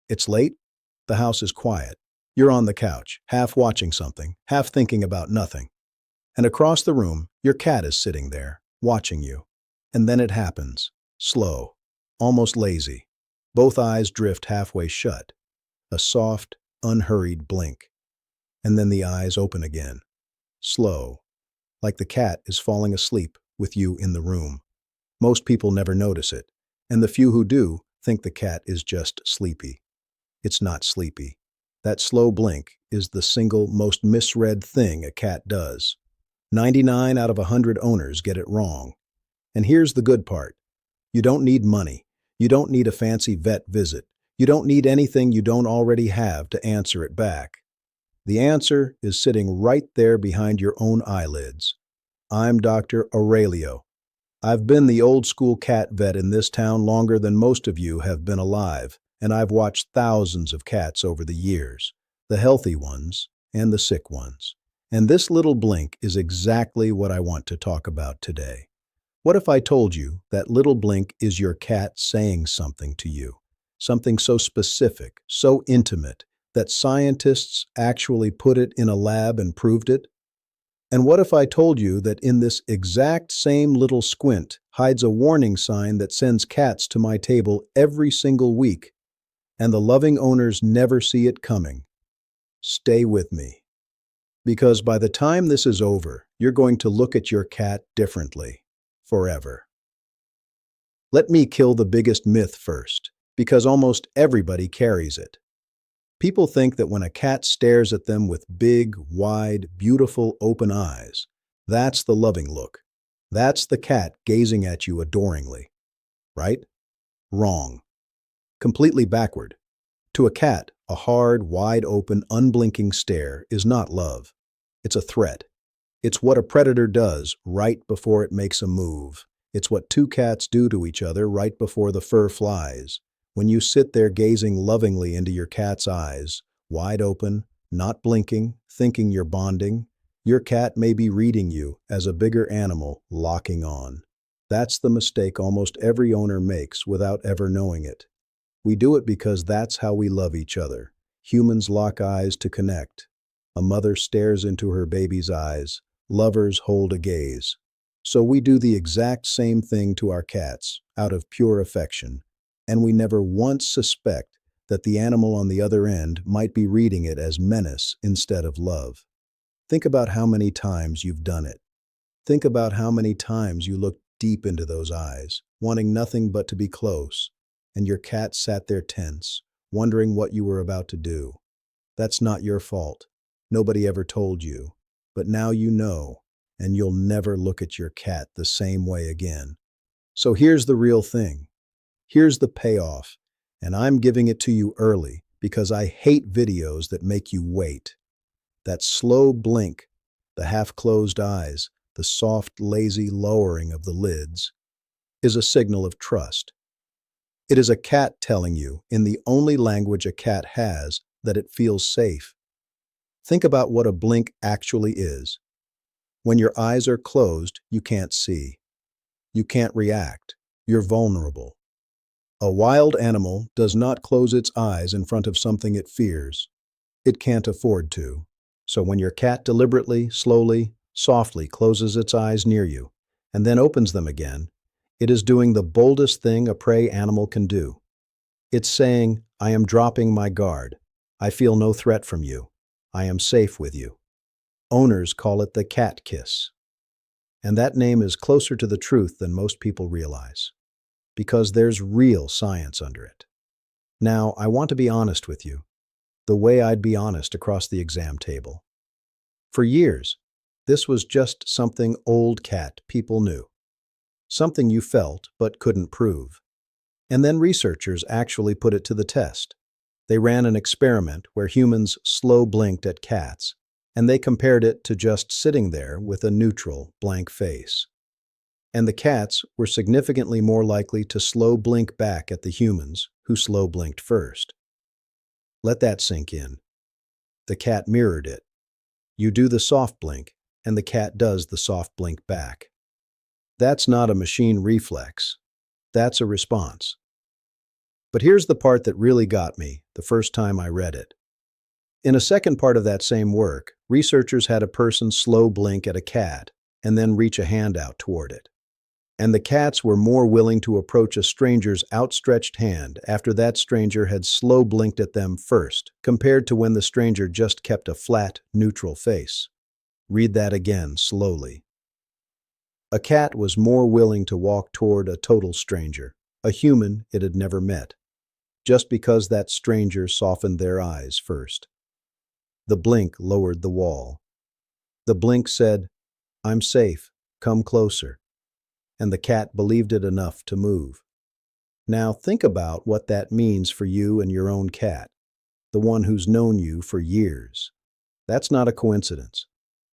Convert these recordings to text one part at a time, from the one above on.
It's late. The house is quiet. You're on the couch, half watching something, half thinking about nothing. And across the room, your cat is sitting there, watching you. And then it happens. Slow. Almost lazy. Both eyes drift halfway shut. A soft, unhurried blink. And then the eyes open again. Slow. Like the cat is falling asleep with you in the room. Most people never notice it. And the few who do think the cat is just sleepy. It's not sleepy. That slow blink is the single most misread thing a cat does. 99 out of 100 owners get it wrong. And here's the good part. You don't need money. You don't need a fancy vet visit. You don't need anything you don't already have to answer it back. The answer is sitting right there behind your own eyelids. I'm Dr. Aurelio. I've been the old-school cat vet in this town longer than most of you have been alive, and I've watched thousands of cats over the years, the healthy ones and the sick ones. And this little blink is exactly what I want to talk about today. What if I told you that little blink is your cat saying something to you? Something so specific, so intimate, that scientists actually put it in a lab and proved it? And what if I told you that in this exact same little squint hides a warning sign that sends cats to my table every single week, and the loving owners never see it coming? Stay with me. Because by the time this is over, you're going to look at your cat differently. Forever. Let me kill the biggest myth first, because almost everybody carries it. People think that when a cat stares at them with big, wide, beautiful, open eyes, that's the loving look. That's the cat gazing at you adoringly. Right? Wrong. Completely backward. To a cat, a hard, wide-open, unblinking stare is not love. It's a threat. It's what a predator does right before it makes a move. It's what two cats do to each other right before the fur flies. When you sit there gazing lovingly into your cat's eyes, wide open, not blinking, thinking you're bonding, your cat may be reading you as a bigger animal locking on. That's the mistake almost every owner makes without ever knowing it. We do it because that's how we love each other. Humans lock eyes to connect. A mother stares into her baby's eyes. Lovers hold a gaze. So we do the exact same thing to our cats, out of pure affection, and we never once suspect that the animal on the other end might be reading it as menace instead of love. Think about how many times you've done it. Think about how many times you looked deep into those eyes, wanting nothing but to be close, and your cat sat there tense, wondering what you were about to do. That's not your fault. Nobody ever told you. But now you know, and you'll never look at your cat the same way again. So here's the real thing. Here's the payoff, and I'm giving it to you early because I hate videos that make you wait. That slow blink, the half-closed eyes, the soft, lazy lowering of the lids, is a signal of trust. It is a cat telling you, in the only language a cat has, that it feels safe. Think about what a blink actually is. When your eyes are closed, you can't see. You can't react. You're vulnerable. A wild animal does not close its eyes in front of something it fears. It can't afford to. So when your cat deliberately, slowly, softly closes its eyes near you and then opens them again, it is doing the boldest thing a prey animal can do. It's saying, I am dropping my guard. I feel no threat from you. I am safe with you. Owners call it the cat kiss. And that name is closer to the truth than most people realize, because there's real science under it. Now, I want to be honest with you, the way I'd be honest across the exam table. For years, this was just something old cat people knew. Something you felt but couldn't prove. And then researchers actually put it to the test. They ran an experiment where humans slow blinked at cats, and they compared it to just sitting there with a neutral, blank face. And the cats were significantly more likely to slow blink back at the humans who slow blinked first. Let that sink in. The cat mirrored it. You do the soft blink, and the cat does the soft blink back. That's not a machine reflex. That's a response. But here's the part that really got me the first time I read it. In a second part of that same work, researchers had a person slow blink at a cat and then reach a hand out toward it. And the cats were more willing to approach a stranger's outstretched hand after that stranger had slow blinked at them first, compared to when the stranger just kept a flat, neutral face. Read that again slowly. A cat was more willing to walk toward a total stranger, a human it had never met, just because that stranger softened their eyes first. The blink lowered the wall. The blink said, "I'm safe, come closer." And the cat believed it enough to move. Now think about what that means for you and your own cat, the one who's known you for years. That's not a coincidence.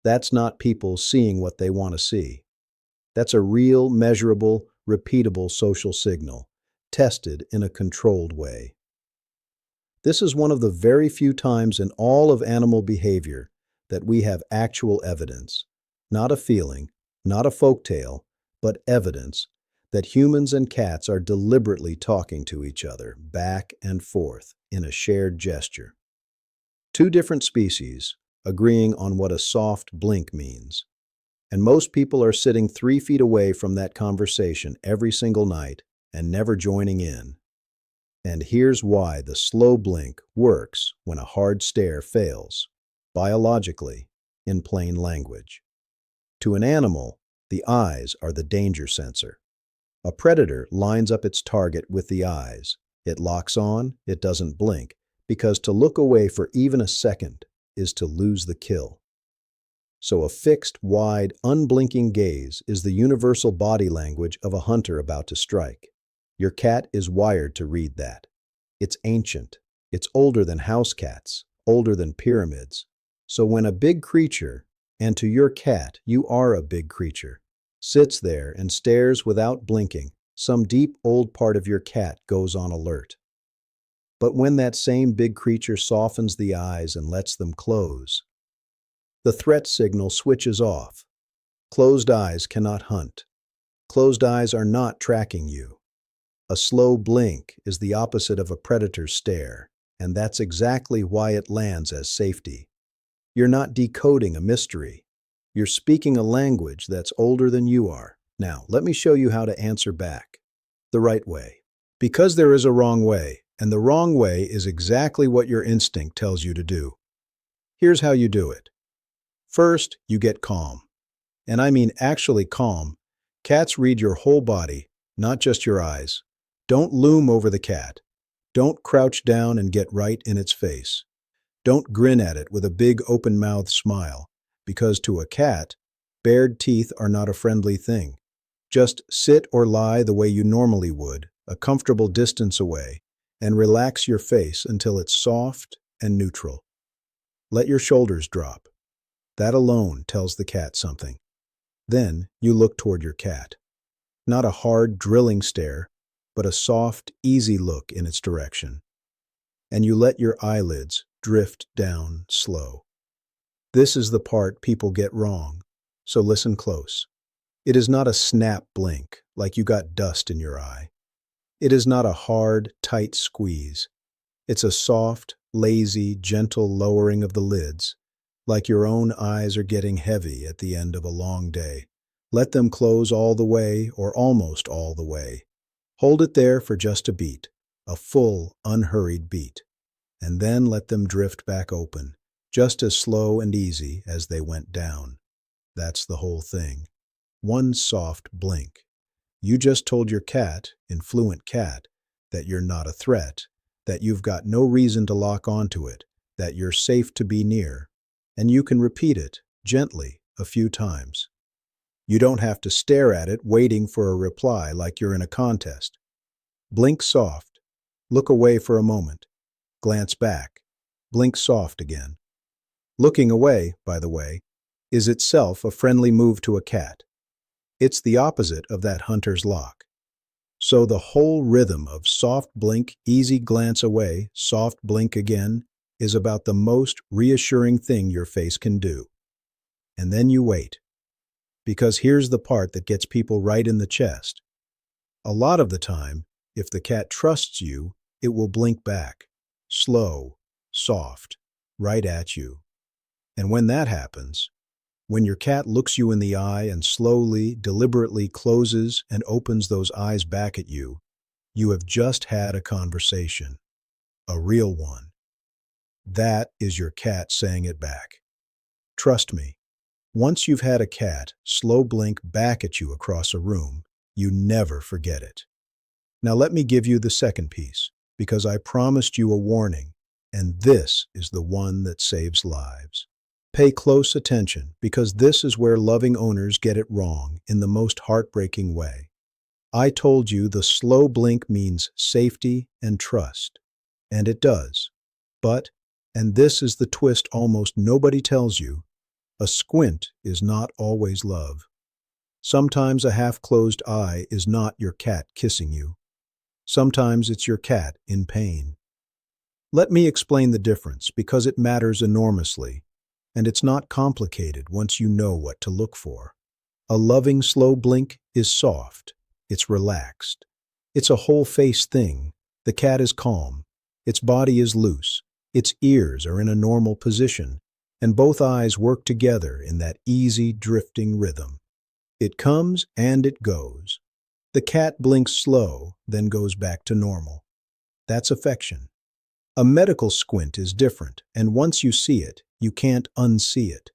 That's not people seeing what they want to see. That's a real, measurable, repeatable social signal, tested in a controlled way. This is one of the very few times in all of animal behavior that we have actual evidence, not a feeling, not a folktale, but evidence that humans and cats are deliberately talking to each other back and forth in a shared gesture. Two different species agreeing on what a soft blink means. And most people are sitting 3 feet away from that conversation every single night and never joining in. And here's why the slow blink works when a hard stare fails, biologically, in plain language. To an animal, the eyes are the danger sensor. A predator lines up its target with the eyes. It locks on, it doesn't blink, because to look away for even a second is to lose the kill. So a fixed, wide, unblinking gaze is the universal body language of a hunter about to strike. Your cat is wired to read that. It's ancient. It's older than house cats, older than pyramids. So when a big creature, and to your cat, you are a big creature, sits there and stares without blinking, some deep old part of your cat goes on alert. But when that same big creature softens the eyes and lets them close, the threat signal switches off. Closed eyes cannot hunt. Closed eyes are not tracking you. A slow blink is the opposite of a predator's stare, and that's exactly why it lands as safety. You're not decoding a mystery. You're speaking a language that's older than you are. Now, let me show you how to answer back the right way. Because there is a wrong way, and the wrong way is exactly what your instinct tells you to do. Here's how you do it. First, you get calm. And I mean actually calm. Cats read your whole body, not just your eyes. Don't loom over the cat. Don't crouch down and get right in its face. Don't grin at it with a big open-mouthed smile, because to a cat, bared teeth are not a friendly thing. Just sit or lie the way you normally would, a comfortable distance away, and relax your face until it's soft and neutral. Let your shoulders drop. That alone tells the cat something. Then you look toward your cat. Not a hard, drilling stare, but a soft, easy look in its direction. And you let your eyelids drift down slow. This is the part people get wrong, so listen close. It is not a snap blink, like you got dust in your eye. It is not a hard, tight squeeze. It's a soft, lazy, gentle lowering of the lids, like your own eyes are getting heavy at the end of a long day. Let them close all the way or almost all the way. Hold it there for just a beat, a full, unhurried beat, and then let them drift back open, just as slow and easy as they went down. That's the whole thing. One soft blink. You just told your cat, in Fluent Cat, that you're not a threat, that you've got no reason to lock onto it, that you're safe to be near, and you can repeat it, gently, a few times. You don't have to stare at it waiting for a reply like you're in a contest. Blink soft. Look away for a moment. Glance back. Blink soft again. Looking away, by the way, is itself a friendly move to a cat. It's the opposite of that hunter's lock. So the whole rhythm of soft blink, easy glance away, soft blink again, is about the most reassuring thing your face can do. And then you wait. Because here's the part that gets people right in the chest. A lot of the time, if the cat trusts you, it will blink back, slow, soft, right at you. And when that happens, when your cat looks you in the eye and slowly, deliberately closes and opens those eyes back at you, you have just had a conversation, a real one. That is your cat saying it back. Trust me, once you've had a cat slow blink back at you across a room, you never forget it. Now let me give you the second piece, because I promised you a warning, and this is the one that saves lives. Pay close attention, because this is where loving owners get it wrong in the most heartbreaking way. I told you the slow blink means safety and trust, and it does. But, and this is the twist almost nobody tells you, a squint is not always love. Sometimes a half-closed eye is not your cat kissing you. Sometimes it's your cat in pain. Let me explain the difference, because it matters enormously, and it's not complicated once you know what to look for. A loving slow blink is soft. It's relaxed. It's a whole-face thing. The cat is calm. Its body is loose. Its ears are in a normal position, and both eyes work together in that easy, drifting rhythm. It comes and it goes. The cat blinks slow, then goes back to normal. That's affection. A medical squint is different, and once you see it, you can't unsee it.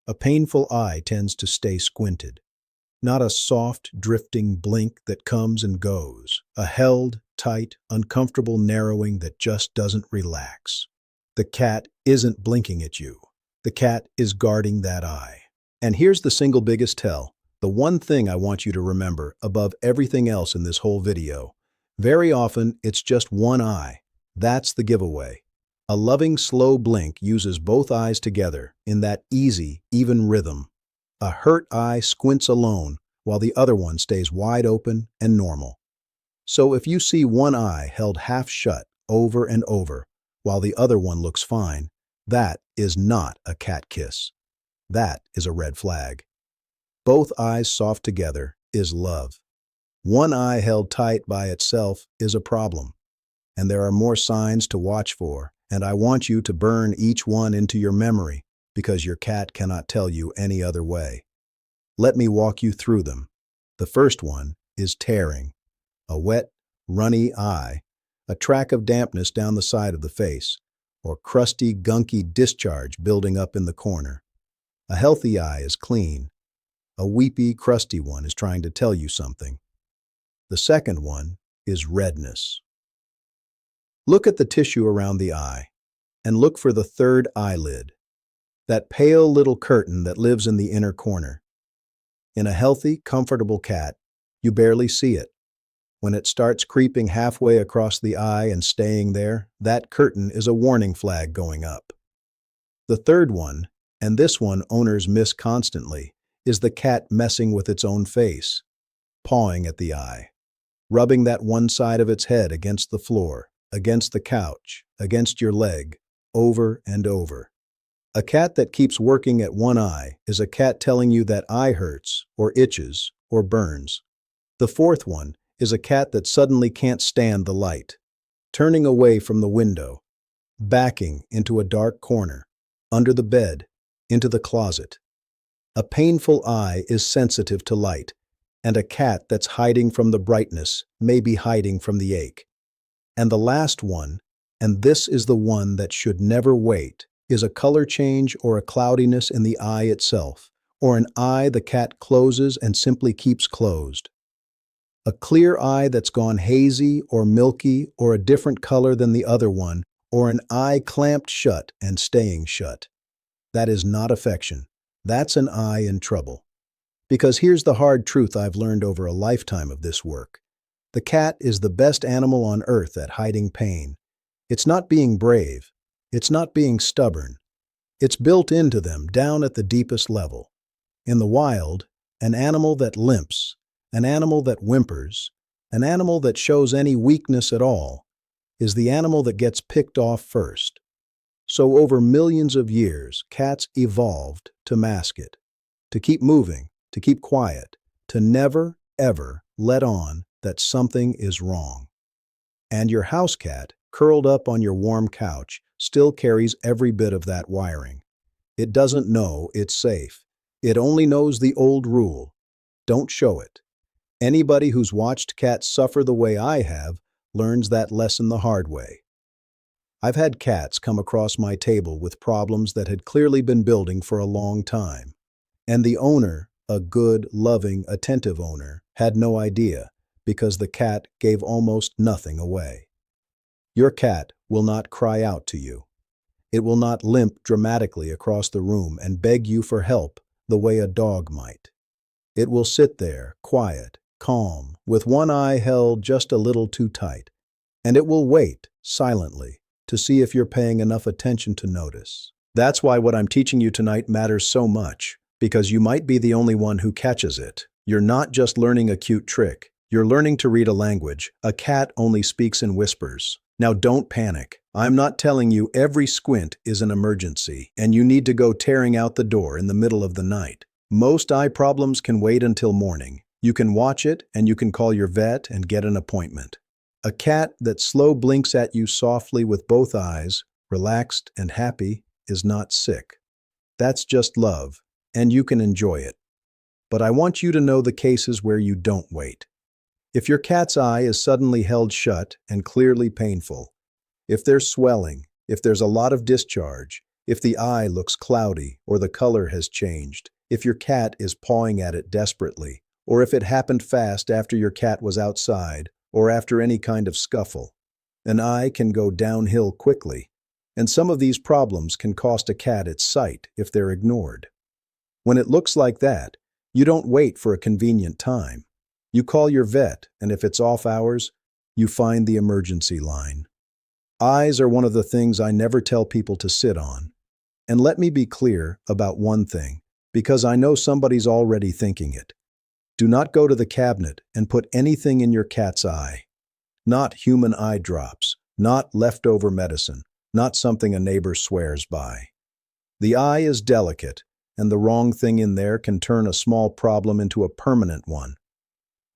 A painful eye tends to stay squinted. Not a soft, drifting blink that comes and goes. A held, tight, uncomfortable narrowing that just doesn't relax. The cat isn't blinking at you. The cat is guarding that eye. And here's the single biggest tell. The one thing I want you to remember above everything else in this whole video. Very often, it's just one eye. That's the giveaway. A loving, slow blink uses both eyes together in that easy, even rhythm. A hurt eye squints alone, while the other one stays wide open and normal. So if you see one eye held half shut over and over, while the other one looks fine, that is not a cat kiss. That is a red flag. Both eyes soft together is love. One eye held tight by itself is a problem. And there are more signs to watch for, and I want you to burn each one into your memory, because your cat cannot tell you any other way. Let me walk you through them. The first one is tearing. A wet, runny eye, a track of dampness down the side of the face, or crusty, gunky discharge building up in the corner. A healthy eye is clean. A weepy, crusty one is trying to tell you something. The second one is redness. Look at the tissue around the eye, and look for the third eyelid, that pale little curtain that lives in the inner corner. In a healthy, comfortable cat, you barely see it. When it starts creeping halfway across the eye and staying there, that curtain is a warning flag going up. The third one, and this one owners miss constantly, is the cat messing with its own face, pawing at the eye, rubbing that one side of its head against the floor, against the couch, against your leg, over and over. A cat that keeps working at one eye is a cat telling you that eye hurts, or itches, or burns. The fourth one is a cat that suddenly can't stand the light, turning away from the window, backing into a dark corner, under the bed, into the closet. A painful eye is sensitive to light, and a cat that's hiding from the brightness may be hiding from the ache. And the last one, and this is the one that should never wait, is a color change or a cloudiness in the eye itself, or an eye the cat closes and simply keeps closed. A clear eye that's gone hazy or milky or a different color than the other one, or an eye clamped shut and staying shut. That is not affection. That's an eye in trouble. Because here's the hard truth I've learned over a lifetime of this work. The cat is the best animal on earth at hiding pain. It's not being brave. It's not being stubborn. It's built into them down at the deepest level. In the wild, an animal that limps, an animal that whimpers, an animal that shows any weakness at all, is the animal that gets picked off first. So over millions of years, cats evolved to mask it, to keep moving, to keep quiet, to never, ever let on that something is wrong. And your house cat, curled up on your warm couch, still carries every bit of that wiring. It doesn't know it's safe. It only knows the old rule: don't show it. Anybody who's watched cats suffer the way I have learns that lesson the hard way. I've had cats come across my table with problems that had clearly been building for a long time. And the owner, a good, loving, attentive owner, had no idea because the cat gave almost nothing away. Your cat will not cry out to you. It will not limp dramatically across the room and beg you for help the way a dog might. It will sit there, quiet, calm, with one eye held just a little too tight, and it will wait, silently, to see if you're paying enough attention to notice. That's why what I'm teaching you tonight matters so much, because you might be the only one who catches it. You're not just learning a cute trick. You're learning to read a language. A cat only speaks in whispers. Now don't panic. I'm not telling you every squint is an emergency, and you need to go tearing out the door in the middle of the night. Most eye problems can wait until morning. You can watch it, and you can call your vet and get an appointment. A cat that slow blinks at you softly with both eyes, relaxed and happy, is not sick. That's just love, and you can enjoy it. But I want you to know the cases where you don't wait. If your cat's eye is suddenly held shut and clearly painful, if there's swelling, if there's a lot of discharge, if the eye looks cloudy or the color has changed, if your cat is pawing at it desperately, or if it happened fast after your cat was outside, or after any kind of scuffle, an eye can go downhill quickly, and some of these problems can cost a cat its sight if they're ignored. When it looks like that, you don't wait for a convenient time. You call your vet, and if it's off hours, you find the emergency line. Eyes are one of the things I never tell people to sit on. And let me be clear about one thing, because I know somebody's already thinking it. Do not go to the cabinet and put anything in your cat's eye. Not human eye drops, not leftover medicine, not something a neighbor swears by. The eye is delicate, and the wrong thing in there can turn a small problem into a permanent one.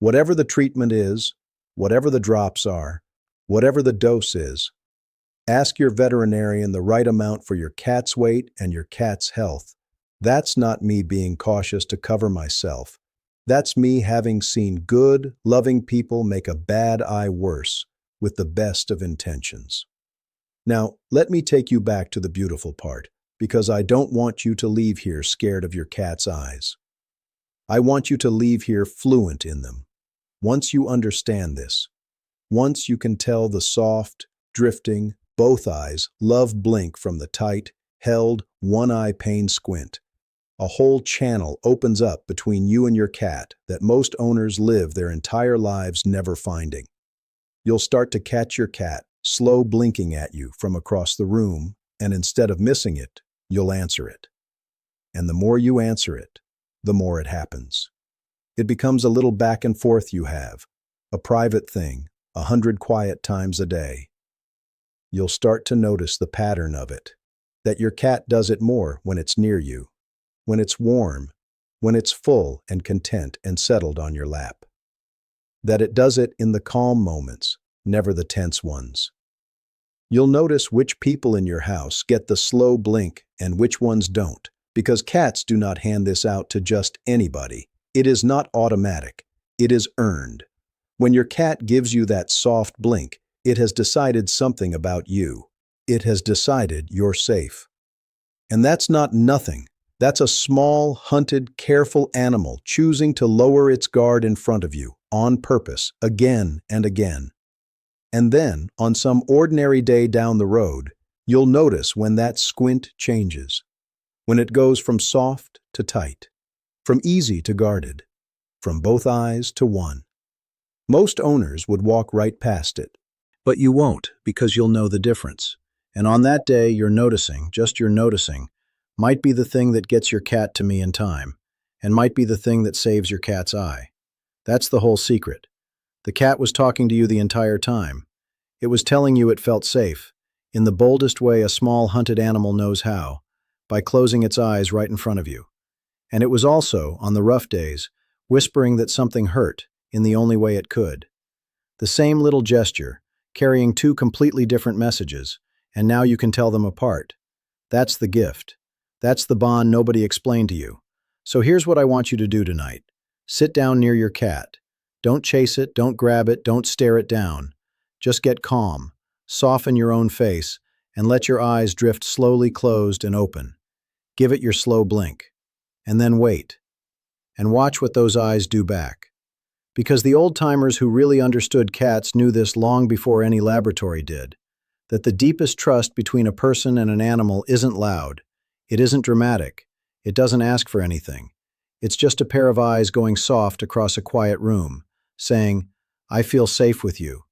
Whatever the treatment is, whatever the drops are, whatever the dose is, ask your veterinarian the right amount for your cat's weight and your cat's health. That's not me being cautious to cover myself. That's me having seen good, loving people make a bad eye worse with the best of intentions. Now, let me take you back to the beautiful part, because I don't want you to leave here scared of your cat's eyes. I want you to leave here fluent in them. Once you understand this, once you can tell the soft, drifting, both eyes love blink from the tight, held, one-eye pain squint, a whole channel opens up between you and your cat that most owners live their entire lives never finding. You'll start to catch your cat slow blinking at you from across the room, and instead of missing it, you'll answer it. And the more you answer it, the more it happens. It becomes a little back and forth you have, a private thing, 100 quiet times a day. You'll start to notice the pattern of it, that your cat does it more when it's near you, when it's warm, when it's full and content and settled on your lap. That it does it in the calm moments, never the tense ones. You'll notice which people in your house get the slow blink and which ones don't, because cats do not hand this out to just anybody. It is not automatic. It is earned. When your cat gives you that soft blink, it has decided something about you. It has decided you're safe. And that's not nothing. That's a small, hunted, careful animal choosing to lower its guard in front of you, on purpose, again and again. And then, on some ordinary day down the road, you'll notice when that squint changes, when it goes from soft to tight, from easy to guarded, from both eyes to one. Most owners would walk right past it, but you won't, because you'll know the difference. And on that day, your noticing, just your noticing, might be the thing that gets your cat to me in time, and might be the thing that saves your cat's eye. That's the whole secret. The cat was talking to you the entire time. It was telling you it felt safe, in the boldest way a small hunted animal knows how, by closing its eyes right in front of you. And it was also, on the rough days, whispering that something hurt, in the only way it could. The same little gesture, carrying two completely different messages, and now you can tell them apart. That's the gift. That's the bond nobody explained to you. So here's what I want you to do tonight. Sit down near your cat. Don't chase it, don't grab it, don't stare it down. Just get calm, soften your own face, and let your eyes drift slowly closed and open. Give it your slow blink. And then wait. And watch what those eyes do back. Because the old-timers who really understood cats knew this long before any laboratory did, that the deepest trust between a person and an animal isn't loud, it isn't dramatic, it doesn't ask for anything. It's just a pair of eyes going soft across a quiet room, saying, "I feel safe with you,"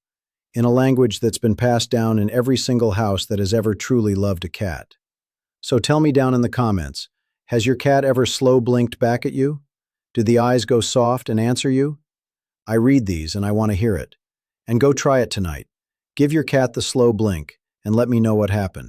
in a language that's been passed down in every single house that has ever truly loved a cat. So tell me down in the comments, has your cat ever slow blinked back at you? Do the eyes go soft and answer you? I read these and I want to hear it. And go try it tonight. Give your cat the slow blink and let me know what happened.